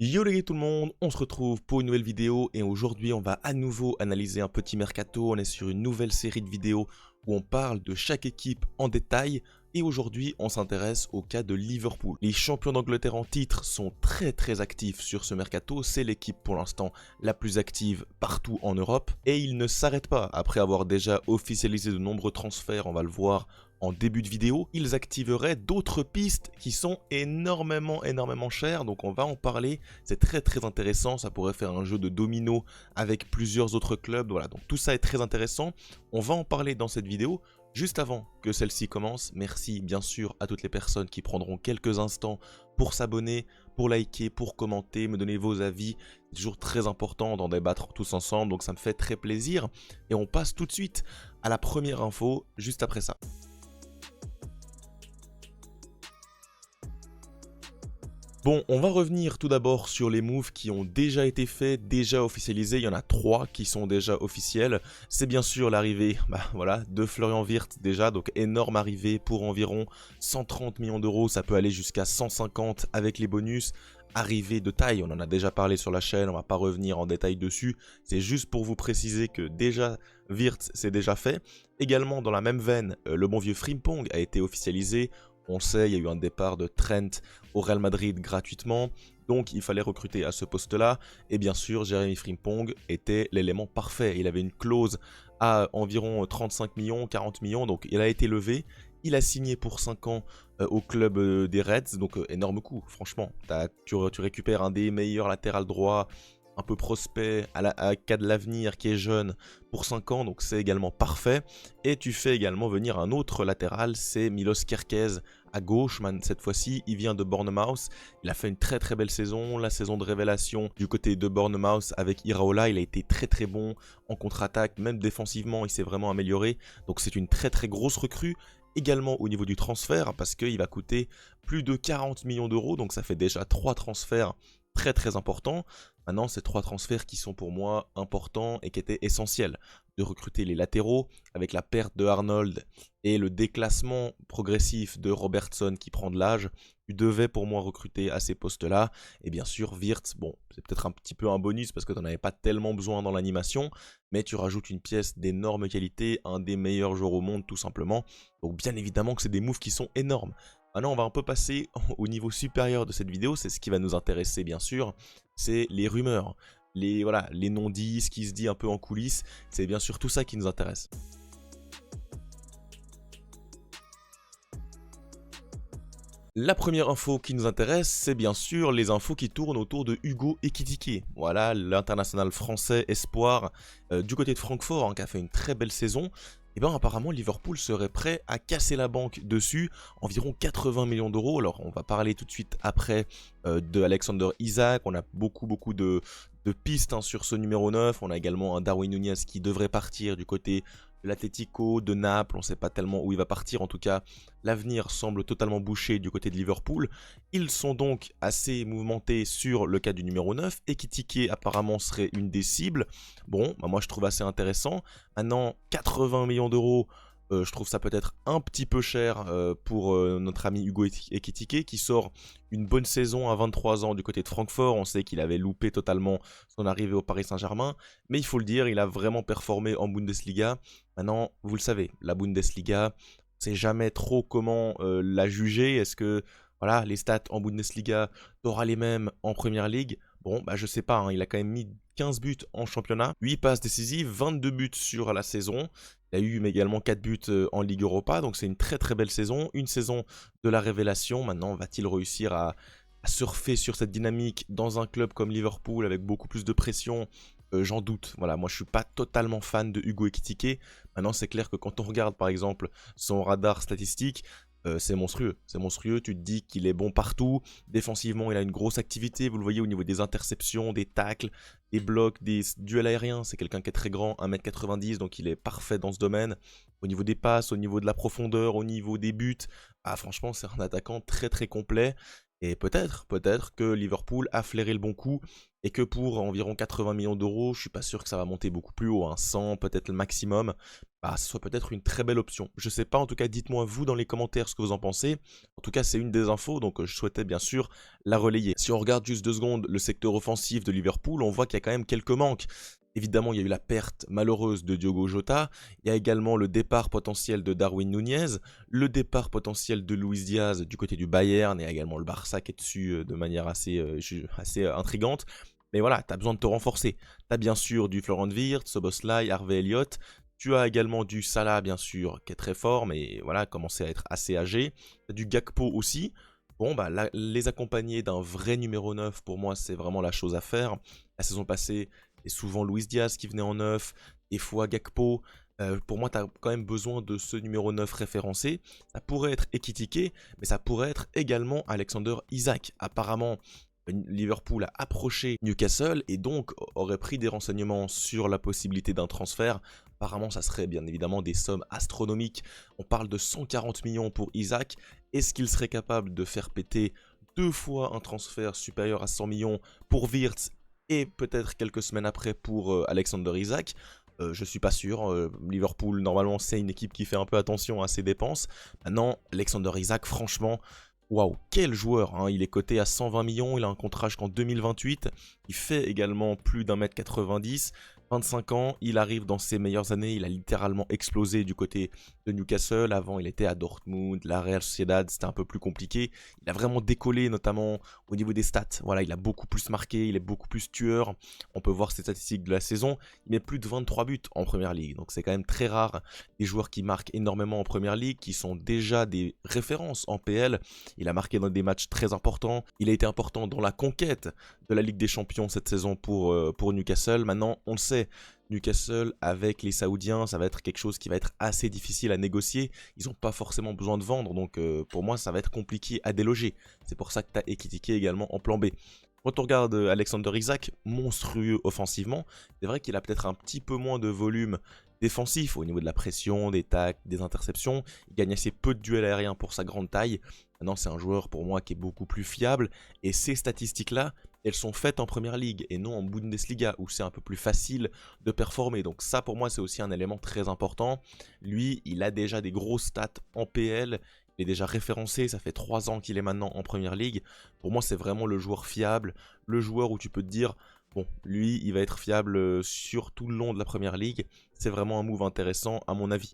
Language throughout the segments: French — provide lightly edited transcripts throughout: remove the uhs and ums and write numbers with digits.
Yo les gars tout le monde, on se retrouve pour une nouvelle vidéo et aujourd'hui on va à nouveau analyser un petit mercato. On est sur une nouvelle série de vidéos où on parle de chaque équipe en détail et aujourd'hui on s'intéresse au cas de Liverpool. Les champions d'Angleterre en titre sont très actifs sur ce mercato, c'est l'équipe pour l'instant la plus active partout en Europe et ils ne s'arrêtent pas après avoir déjà officialisé de nombreux transferts, on va le voir en début de vidéo, ils activeraient d'autres pistes qui sont énormément chères, donc on va en parler, c'est très intéressant, ça pourrait faire un jeu de domino avec plusieurs autres clubs, voilà, donc tout ça est très intéressant, on va en parler dans cette vidéo. Juste avant que celle-ci commence, merci bien sûr à toutes les personnes qui prendront quelques instants pour s'abonner, pour liker, pour commenter, me donner vos avis, c'est toujours très important d'en débattre tous ensemble, donc ça me fait très plaisir, et on passe tout de suite à la première info, juste après ça. Bon, on va revenir tout d'abord sur les moves qui ont déjà été faits, déjà officialisés. Il y en a 3 qui sont déjà officiels. C'est bien sûr l'arrivée de Florian Wirtz déjà, donc énorme arrivée pour environ 130 millions d'euros. Ça peut aller jusqu'à 150 avec les bonus. Arrivée de taille, on en a déjà parlé sur la chaîne, on va pas revenir en détail dessus. C'est juste pour vous préciser que déjà Wirtz c'est déjà fait. Également dans la même veine, le bon vieux Frimpong a été officialisé. On sait, il y a eu un départ de Trent au Real Madrid gratuitement, donc il fallait recruter à ce poste-là. Et bien sûr, Jérémy Frimpong était l'élément parfait. Il avait une clause à environ 35 millions, 40 millions, donc il a été levé. Il a signé pour 5 ans au club des Reds, donc énorme coup, franchement. Tu récupères un des meilleurs latérales droits, un peu prospect, à cas de l'avenir, qui est jeune, pour 5 ans, donc c'est également parfait. Et tu fais également venir un autre latéral, c'est Milos Kerkez à gauche, cette fois-ci, il vient de Bournemouth. Il a fait une très belle saison, la saison de révélation du côté de Bournemouth avec Iraola, il a été très bon en contre-attaque, même défensivement, il s'est vraiment amélioré. Donc c'est une très grosse recrue. Également au niveau du transfert, parce qu'il va coûter plus de 40 millions d'euros, donc ça fait déjà 3 transferts très importants. Maintenant, c'est 3 transferts qui sont pour moi importants et qui étaient essentiels. De recruter les latéraux avec la perte de Arnold et le déclassement progressif de Robertson qui prend de l'âge. Tu devais pour moi recruter à ces postes-là. Et bien sûr, Wirtz, bon, c'est peut-être un petit peu un bonus parce que tu n'en avais pas tellement besoin dans l'animation, mais tu rajoutes une pièce d'énorme qualité, un des meilleurs joueurs au monde tout simplement. Donc bien évidemment que c'est des moves qui sont énormes. Maintenant, on va un peu passer au niveau supérieur de cette vidéo, c'est ce qui va nous intéresser bien sûr, c'est les rumeurs, les non-dits, ce qui se dit un peu en coulisses, c'est bien sûr tout ça qui nous intéresse. La première info qui nous intéresse, c'est bien sûr les infos qui tournent autour de Hugo Ekitike. Voilà, l'international français espoir du côté de Francfort, hein, qui a fait une très belle saison. Et bien apparemment Liverpool serait prêt à casser la banque dessus, environ 80 millions d'euros. Alors on va parler tout de suite après de Alexander Isak, on a beaucoup de pistes sur ce numéro 9, on a également un Darwin Núñez qui devrait partir du côté de l'Atlético, de Naples, on ne sait pas tellement où il va partir, en tout cas l'avenir semble totalement bouché du côté de Liverpool. Ils sont donc assez mouvementés sur le cas du numéro 9, Ekitike apparemment serait une des cibles. Bon, moi je trouve assez intéressant. Maintenant, 80 millions d'euros, je trouve ça peut-être un petit peu cher pour notre ami Hugo Ekitike qui sort une bonne saison à 23 ans du côté de Francfort. On sait qu'il avait loupé totalement son arrivée au Paris Saint-Germain, mais il faut le dire, il a vraiment performé en Bundesliga. Maintenant, vous le savez, la Bundesliga, on ne sait jamais trop comment la juger. Est-ce que voilà, les stats en Bundesliga, t'auras les mêmes en Première Ligue? Bon, bah je sais pas, hein, il a quand même mis 15 buts en championnat, 8 passes décisives, 22 buts sur la saison. Il a eu également 4 buts en Ligue Europa, donc c'est une très belle saison, une saison de la révélation. Maintenant, va-t-il réussir à surfer sur cette dynamique dans un club comme Liverpool avec beaucoup plus de pression? J'en doute. Voilà, moi je suis pas totalement fan de Hugo Ekitike. Maintenant, c'est clair que quand on regarde par exemple son radar statistique, c'est monstrueux, tu te dis qu'il est bon partout, défensivement il a une grosse activité, vous le voyez au niveau des interceptions, des tacles, des blocs, des duels aériens, c'est quelqu'un qui est très grand, 1m90, donc il est parfait dans ce domaine, au niveau des passes, au niveau de la profondeur, au niveau des buts, ah franchement c'est un attaquant très complet, Et peut-être que Liverpool a flairé le bon coup et que pour environ 80 millions d'euros, je suis pas sûr que ça va monter beaucoup plus haut, hein, 100 peut-être le maximum, bah, ce soit peut-être une très belle option. Je sais pas, en tout cas, dites-moi vous dans les commentaires ce que vous en pensez. En tout cas, c'est une des infos, donc je souhaitais bien sûr la relayer. Si on regarde juste 2 secondes le secteur offensif de Liverpool, on voit qu'il y a quand même quelques manques. Évidemment, il y a eu la perte malheureuse de Diogo Jota, il y a également le départ potentiel de Darwin Nunez, le départ potentiel de Luis Diaz du côté du Bayern, et également le Barça qui est dessus de manière assez intrigante. Mais voilà, tu as besoin de te renforcer. Tu as bien sûr du Florent Wirtz, Szoboszlai, Harvey Elliott. Tu as également du Salah, bien sûr, qui est très fort, mais voilà, commencé à être assez âgé. Tu as du Gakpo aussi. Bon, bah, les accompagner d'un vrai numéro 9, pour moi, c'est vraiment la chose à faire. La saison passée, c'est souvent Luis Diaz qui venait en 9, des fois Gakpo. Pour moi, tu as quand même besoin de ce numéro 9 référencé. Ça pourrait être Ekitike, mais ça pourrait être également Alexander Isak. Apparemment, Liverpool a approché Newcastle et donc aurait pris des renseignements sur la possibilité d'un transfert. Apparemment, ça serait bien évidemment des sommes astronomiques. On parle de 140 millions pour Isak. Est-ce qu'il serait capable de faire péter 2 fois un transfert supérieur à 100 millions pour Wirtz et peut-être quelques semaines après pour Alexander Isak? Je suis pas sûr. Liverpool, normalement, c'est une équipe qui fait un peu attention à ses dépenses. Maintenant, Alexander Isak, franchement, waouh, quel joueur, hein. Il est coté à 120 millions, il a un contrat jusqu'en 2028. Il fait également plus d'1m90. 25 ans, il arrive dans ses meilleures années, il a littéralement explosé du côté de Newcastle. Avant, il était à Dortmund, la Real Sociedad, c'était un peu plus compliqué. Il a vraiment décollé, notamment au niveau des stats. Voilà, il a beaucoup plus marqué, il est beaucoup plus tueur. On peut voir ses statistiques de la saison. Il met plus de 23 buts en Première Ligue, donc c'est quand même très rare. Des joueurs qui marquent énormément en Première Ligue, qui sont déjà des références en PL. Il a marqué dans des matchs très importants. Il a été important dans la conquête de la Ligue des Champions cette saison pour Newcastle. Maintenant, on le sait, Newcastle avec les Saoudiens, ça va être quelque chose qui va être assez difficile à négocier. Ils n'ont pas forcément besoin de vendre, donc pour moi, ça va être compliqué à déloger. C'est pour ça que tu as Ekitike également en plan B. Quand on regarde Alexander Isak, monstrueux offensivement, c'est vrai qu'il a peut-être un petit peu moins de volume défensif au niveau de la pression, des tacles, des interceptions. Il gagne assez peu de duels aériens pour sa grande taille. Maintenant, c'est un joueur pour moi qui est beaucoup plus fiable. Et ces statistiques-là, elles sont faites en Première Ligue et non en Bundesliga où c'est un peu plus facile de performer. Donc ça, pour moi, c'est aussi un élément très important. Lui, il a déjà des grosses stats en PL. Il est déjà référencé, ça fait 3 ans qu'il est maintenant en Première Ligue. Pour moi, c'est vraiment le joueur fiable, le joueur où tu peux te dire, bon, lui, il va être fiable sur tout le long de la Première Ligue. C'est vraiment un move intéressant à mon avis.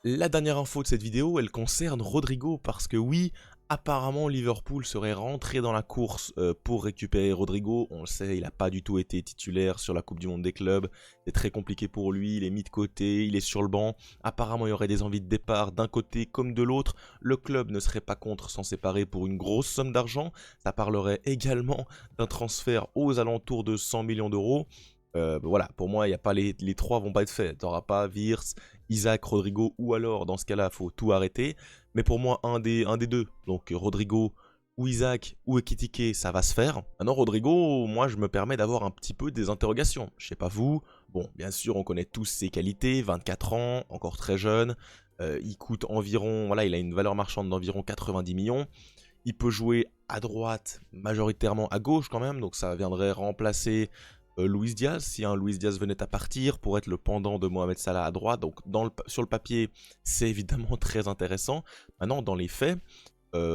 La dernière info de cette vidéo, elle concerne Rodrigo parce que oui, apparemment Liverpool serait rentré dans la course pour récupérer Rodrigo. On le sait, il n'a pas du tout été titulaire sur la Coupe du Monde des clubs. C'est très compliqué pour lui, il est mis de côté, il est sur le banc. Apparemment, il y aurait des envies de départ d'un côté comme de l'autre. Le club ne serait pas contre s'en séparer pour une grosse somme d'argent. Ça parlerait également d'un transfert aux alentours de 100 millions d'euros. Voilà, pour moi, il y a pas les trois vont pas être faits. Tu n'auras pas Wirtz, Isak, Rodrigo, ou alors dans ce cas-là, il faut tout arrêter. Mais pour moi, un des deux, donc Rodrigo ou Isak ou Ekitike, ça va se faire. Maintenant, Rodrigo, moi, je me permets d'avoir un petit peu des interrogations. Je sais pas vous. Bon, bien sûr, on connaît tous ses qualités, 24 ans, encore très jeune. Il coûte environ, voilà, il a une valeur marchande d'environ 90 millions. Il peut jouer à droite, majoritairement à gauche quand même, donc ça viendrait remplacer Luis Diaz, si un Luis Diaz venait à partir pour être le pendant de Mohamed Salah à droite. Donc sur le papier, c'est évidemment très intéressant. Maintenant, dans les faits,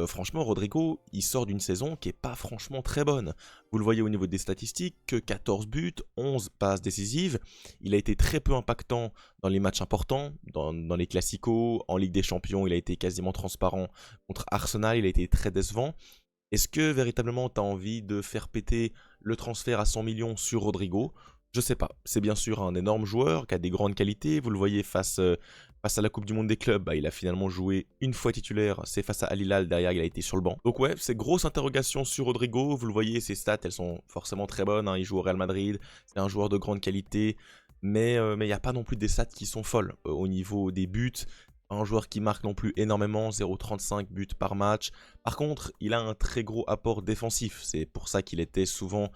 franchement, Rodrigo, il sort d'une saison qui n'est pas franchement très bonne. Vous le voyez au niveau des statistiques, que 14 buts, 11 passes décisives. Il a été très peu impactant dans les matchs importants, dans les classicos, en Ligue des Champions, il a été quasiment transparent contre Arsenal, il a été très décevant. Est-ce que véritablement tu as envie de faire péter le transfert à 100 millions sur Rodrigo? Je sais pas. C'est bien sûr un énorme joueur qui a des grandes qualités. Vous le voyez face à la Coupe du Monde des clubs, il a finalement joué une fois titulaire. C'est face à Al Hilal, derrière il a été sur le banc. Donc ouais, c'est grosse interrogation sur Rodrigo. Vous le voyez, ses stats, elles sont forcément très bonnes, hein. Il joue au Real Madrid, c'est un joueur de grande qualité. Mais il n'y a pas non plus des stats qui sont folles au niveau des buts. Un joueur qui marque non plus énormément, 0,35 buts par match. Par contre, il a un très gros apport défensif. C'est pour ça qu'il était souvent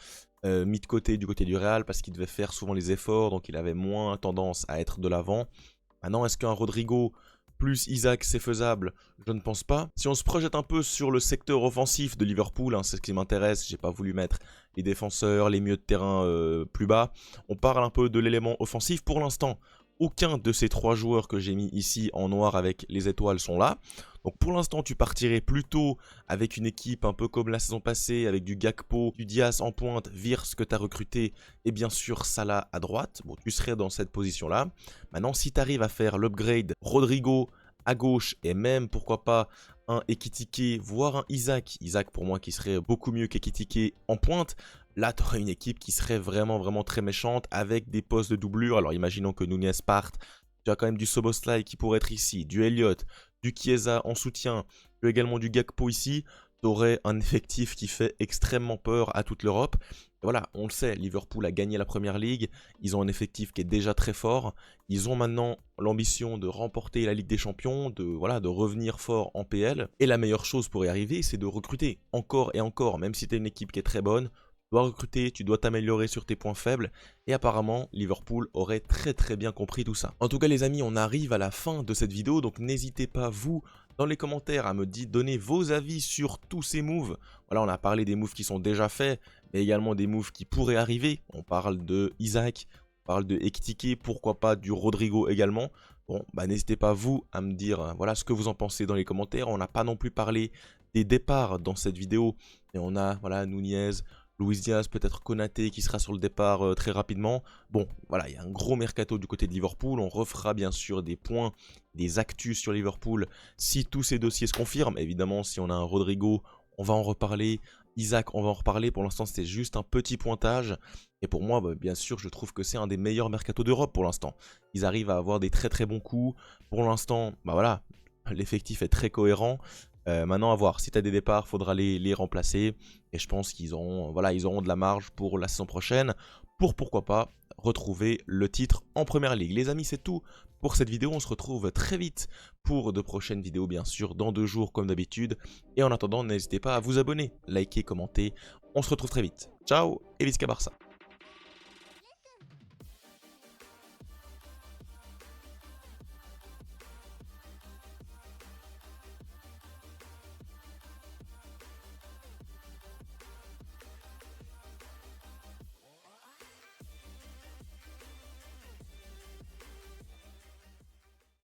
mis de côté du côté du Real, parce qu'il devait faire souvent les efforts, donc il avait moins tendance à être de l'avant. Maintenant, est-ce qu'un Rodrigo plus Isaac, c'est faisable? Je ne pense pas. Si on se projette un peu sur le secteur offensif de Liverpool, hein, c'est ce qui m'intéresse, j'ai pas voulu mettre les défenseurs, les milieux de terrain plus bas. On parle un peu de l'élément offensif. Pour l'instant, aucun de ces 3 joueurs que j'ai mis ici en noir avec les étoiles sont là. Donc pour l'instant, tu partirais plutôt avec une équipe un peu comme la saison passée, avec du Gakpo, du Diaz en pointe, Wirtz que tu as recruté, et bien sûr Salah à droite. Bon, tu serais dans cette position-là. Maintenant, si tu arrives à faire l'upgrade Rodrigo à gauche, et même, pourquoi pas, un Ekitike, voire un Isaac. Isaac, pour moi, qui serait beaucoup mieux qu'Ekitike en pointe. Là, tu aurais une équipe qui serait vraiment très méchante avec des postes de doublure. Alors, imaginons que Nunez parte. Tu as quand même du Szoboszlai qui pourrait être ici, du Elliott, du Chiesa en soutien, tu as également du Gakpo ici. Tu aurais un effectif qui fait extrêmement peur à toute l'Europe. Voilà, on le sait, Liverpool a gagné la Première Ligue. Ils ont un effectif qui est déjà très fort. Ils ont maintenant l'ambition de remporter la Ligue des Champions, de revenir fort en PL. Et la meilleure chose pour y arriver, c'est de recruter encore et encore, même si tu es une équipe qui est très bonne. Tu dois recruter, tu dois t'améliorer sur tes points faibles. Et apparemment, Liverpool aurait très bien compris tout ça. En tout cas les amis, on arrive à la fin de cette vidéo. Donc n'hésitez pas, vous, dans les commentaires, à me donner vos avis sur tous ces moves. Voilà, on a parlé des moves qui sont déjà faits, mais également des moves qui pourraient arriver. On parle de Isaac, on parle de Ekitike, pourquoi pas du Rodrigo également. Bon, bah n'hésitez pas vous à me dire voilà ce que vous en pensez dans les commentaires. On n'a pas non plus parlé des départs dans cette vidéo. Et on a voilà Nunez, Luis Diaz, peut-être Konaté qui sera sur le départ très rapidement. Bon, voilà, il y a un gros mercato du côté de Liverpool. On refera bien sûr des points, des actus sur Liverpool si tous ces dossiers se confirment. Évidemment, si on a un Rodrigo, on va en reparler. Isaac, on va en reparler. Pour l'instant, c'était juste un petit pointage. Et pour moi, bah, bien sûr, je trouve que c'est un des meilleurs mercatos d'Europe pour l'instant. Ils arrivent à avoir des très bons coups. Pour l'instant, bah voilà, l'effectif est très cohérent. Maintenant à voir, si tu as des départs, il faudra les remplacer. Et je pense qu'ils auront, voilà, ils auront de la marge pour la saison prochaine. Pourquoi pas retrouver le titre en Première Ligue. Les amis, c'est tout pour cette vidéo. On se retrouve très vite pour de prochaines vidéos, bien sûr, dans 2 jours comme d'habitude. Et en attendant, n'hésitez pas à vous abonner, liker, commenter. On se retrouve très vite. Ciao et Visca Barça.